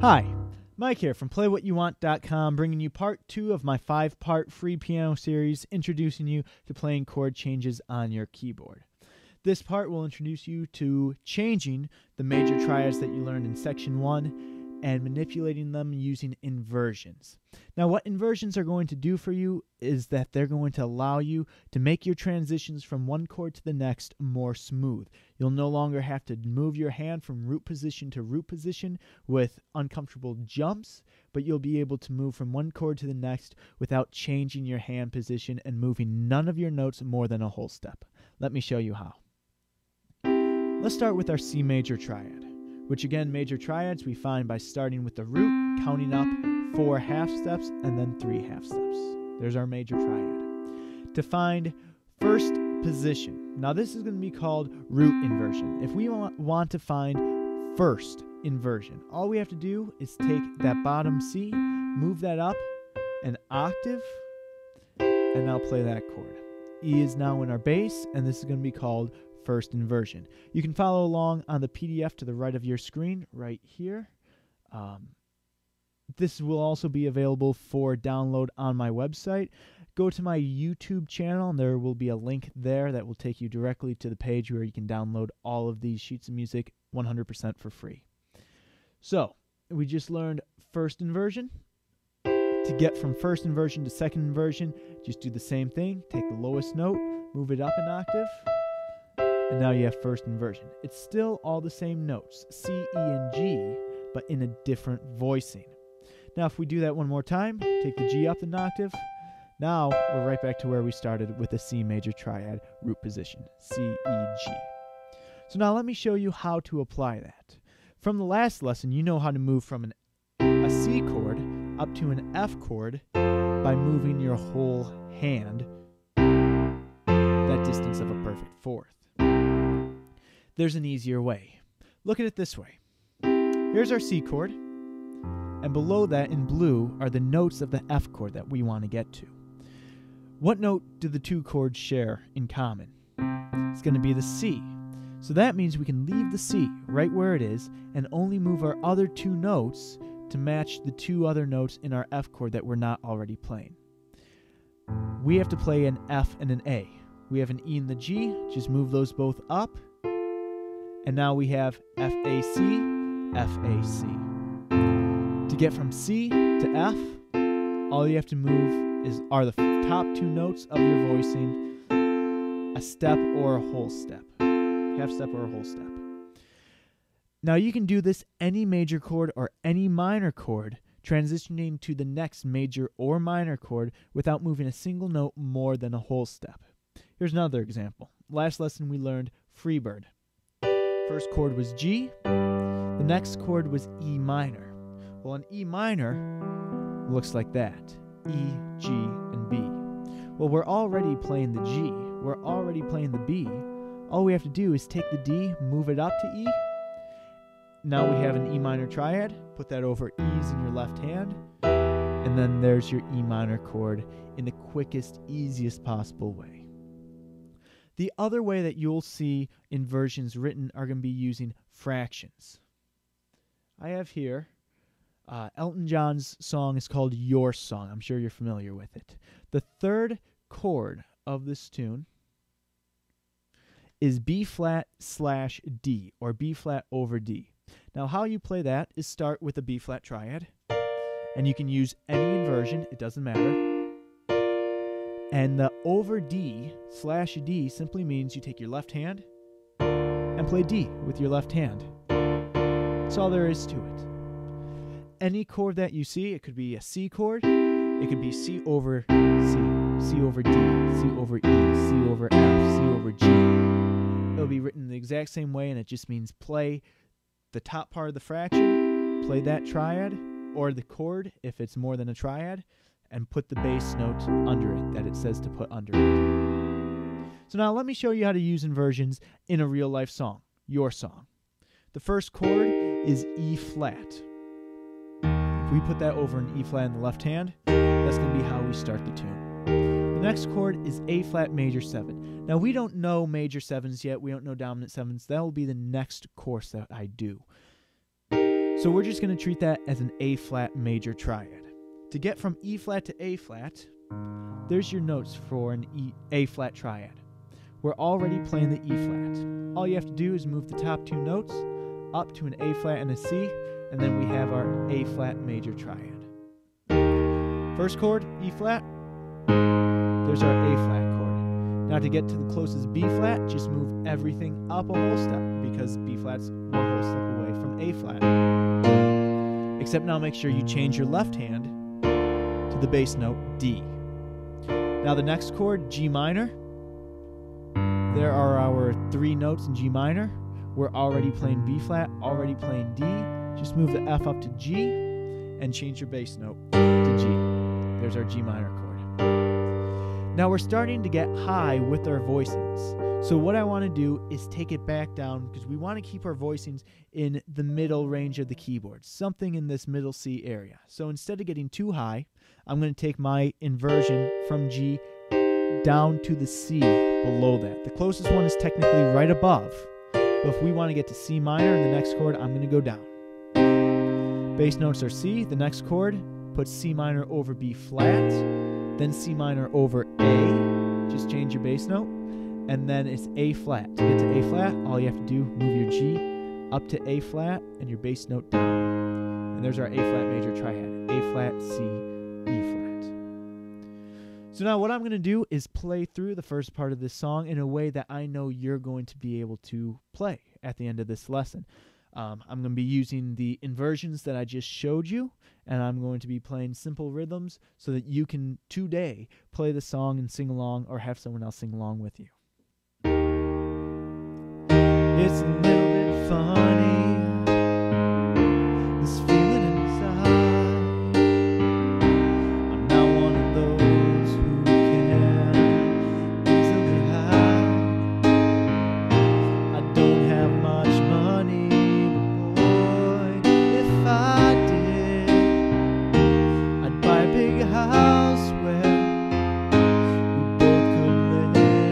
Hi, Mike here from PlayWhatYouWant.com, bringing you part 2 of my 5-part free piano series, introducing you to playing chord changes on your keyboard. This part will introduce you to changing the major triads that you learned in Section 1 and manipulating them using inversions. Now, what inversions are going to do for you is that they're going to allow you to make your transitions from one chord to the next more smooth. You'll no longer have to move your hand from root position to root position with uncomfortable jumps, but you'll be able to move from one chord to the next without changing your hand position and moving none of your notes more than a whole step. Let me show you how. Let's start with our C major triad, which again, major triads we find by starting with the root, counting up 4 half steps, and then 3 half steps. There's our major triad. To find first position, now this is going to be called root inversion. If we want to find first inversion, all we have to do is take that bottom C, move that up an octave, and now play that chord. E is now in our bass, and this is going to be called first inversion. You can follow along on the PDF to the right of your screen right here. This will also be available for download on my website. Go to my YouTube channel and there will be a link there that will take you directly to the page where you can download all of these sheets of music 100% for free. So, we just learned first inversion. To get from first inversion to second inversion, just do the same thing. Take the lowest note, move it up an octave, and now you have first inversion. It's still all the same notes, C, E, and G, but in a different voicing. Now if we do that one more time, take the G up an octave. Now we're right back to where we started with the C major triad root position, C, E, G. So now let me show you how to apply that. From the last lesson, you know how to move from a C chord up to an F chord by moving your whole hand that distance of a perfect fourth. There's an easier way. Look at it this way. Here's our C chord, and below that in blue are the notes of the F chord that we want to get to. What note do the two chords share in common? It's going to be the C. So that means we can leave the C right where it is and only move our other two notes to match the two other notes in our F chord that we're not already playing. We have to play an F and an A. We have an E and the G, just move those both up. And now we have F-A-C, F-A-C. To get from C to F, all you have to move are the top two notes of your voicing, a step or a whole step. Half step or a whole step. Now you can do this any major chord or any minor chord, transitioning to the next major or minor chord without moving a single note more than a whole step. Here's another example. Last lesson we learned Freebird. First chord was G, the next chord was E minor. Well, an E minor looks like that, E, G, and B. Well, we're already playing the G, we're already playing the B. All we have to do is take the D, move it up to E. Now we have an E minor triad, put that over E's in your left hand, and then there's your E minor chord in the quickest, easiest possible way. The other way that you'll see inversions written are going to be using fractions. I have here, Elton John's song is called Your Song. I'm sure you're familiar with it. The third chord of this tune is B flat slash D, or B flat over D. Now how you play that is start with a B flat triad, and you can use any inversion, it doesn't matter. And the over D slash D simply means you take your left hand and play D with your left hand. That's all there is to it. Any chord that you see, it could be a C chord, it could be C over C, C over D, C over E, C over F, C over G. It'll be written the exact same way, and it just means play the top part of the fraction, play that triad, or the chord if it's more than a triad, and put the bass note under it that it says to put under it. So now let me show you how to use inversions in a real life song, Your Song. The first chord is E flat. If we put that over an E flat in the left hand, that's going to be how we start the tune. The next chord is A flat major 7. Now we don't know major 7s yet, we don't know dominant 7s. That will be the next course that I do. So we're just going to treat that as an A flat major triad. To get from E flat to A flat, there's your notes for an A flat triad. We're already playing the E flat. All you have to do is move the top two notes up to an A flat and a C, and then we have our A flat major triad. First chord, E flat. There's our A flat chord. Now to get to the closest B flat, just move everything up a whole step, because B flat's one whole step away from A flat. Except now make sure you change your left hand to the bass note D. Now the next chord, G minor. There are our three notes in G minor. We're already playing B flat, already playing D. Just move the F up to G and change your bass note to G. There's our G minor chord. Now we're starting to get high with our voicings. So what I want to do is take it back down, because we want to keep our voicings in the middle range of the keyboard, something in this middle C area. So instead of getting too high, I'm going to take my inversion from G down to the C below that. The closest one is technically right above, but if we want to get to C minor in the next chord, I'm going to go down. Bass notes are C. The next chord puts C minor over B flat, then C minor over A. Just change your bass note. And then it's A flat. To get to A flat, all you have to do, move your G up to A flat and your bass note down. And there's our A flat major triad. A flat, C, E flat. So now what I'm going to do is play through the first part of this song in a way that I know you're going to be able to play at the end of this lesson. I'm going to be using the inversions that I just showed you, and I'm going to be playing simple rhythms so that you can today play the song and sing along, or have someone else sing along with you. It's a little bit funny, this feeling inside. I'm not one of those who can easily hide. I don't have much money, but boy, if I did, I'd buy a big house where we both could live.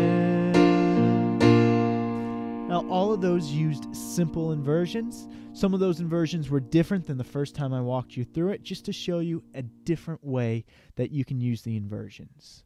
Now, all of those used simple inversions. Some of those inversions were different than the first time I walked you through it, just to show you a different way that you can use the inversions.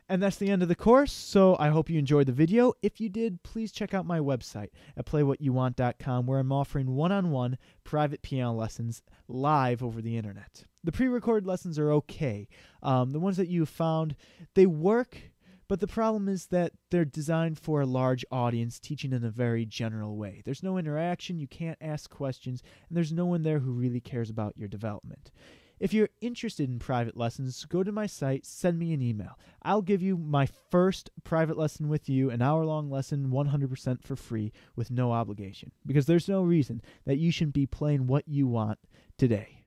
And that's the end of the course, so I hope you enjoyed the video. If you did, please check out my website at playwhatyouwant.com, where I'm offering one-on-one private piano lessons live over the internet. The pre-recorded lessons are okay. The ones that you found, they work, but the problem is that they're designed for a large audience, teaching in a very general way. There's no interaction, you can't ask questions, and there's no one there who really cares about your development. If you're interested in private lessons, go to my site, send me an email. I'll give you my first private lesson with you, an hour-long lesson, 100% for free, with no obligation, because there's no reason that you shouldn't be playing what you want today.